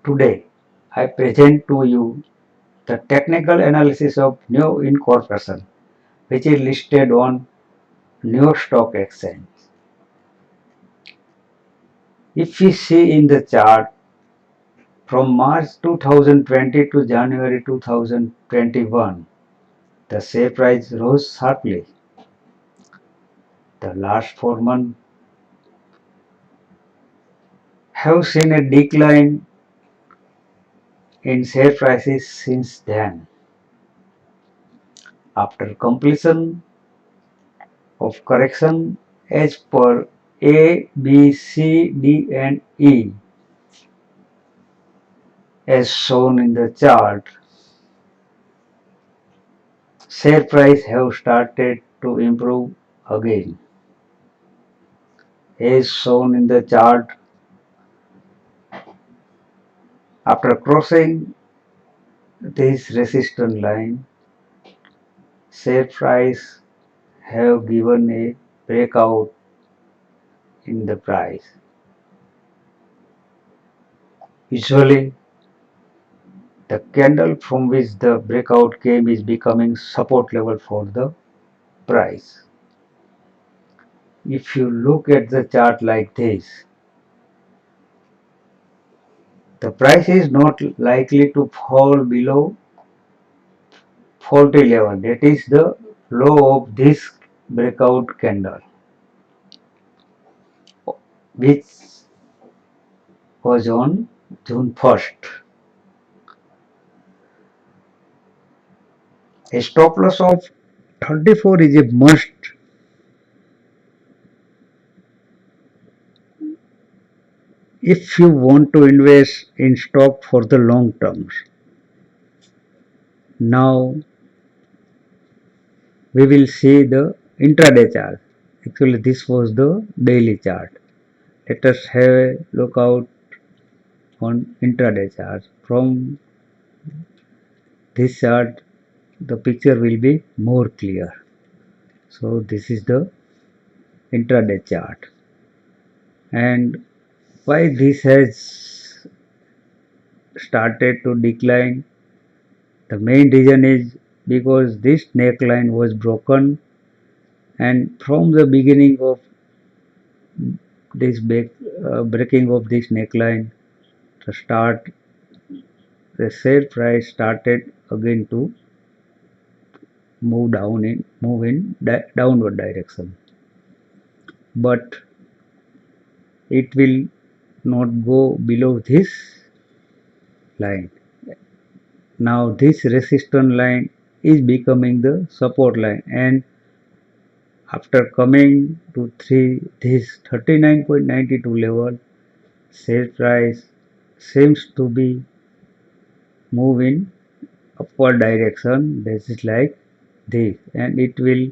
Today, I present to you the technical analysis of New Incorporation, which is listed on New York Stock Exchange. If we see in the chart from March 2020 to January 2021, the share price rose sharply. The last 4 months have seen a decline in share prices since then. After completion of correction as per A, B, C, D and E as shown in the chart, share price have started to improve again. As shown in the chart, after crossing this resistance line, share price have given a breakout in the price. Usually, the candle from which the breakout came is becoming support level for the price. If you look at the chart like this, the price is not likely to fall below 40 level. That is the low of this breakout candle, which was on June 1st. A stop loss of 34 is a must if you want to invest in stock for the long terms. Now we will see the intraday chart. Actually, this was the daily chart. Let us have a look out on intraday chart. From this chart, the picture will be more clear. So this is the intraday chart, and why this has started to decline. The main reason is because this neckline was broken, and from the beginning of this breaking of this neckline, the share price started again to move in downward direction, but it will not go below this line. Now this resistance line is becoming the support line, and after coming to this 39.92 level, share price seems to be moving upward direction. This is like this, and it will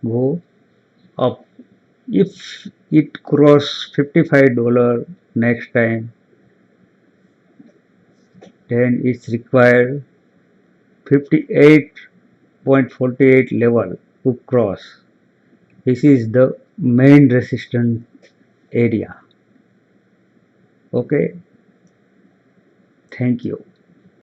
go up. If it cross $55 next time, then it's required 58.48 level to cross. This is the main resistance area. Okay, thank you.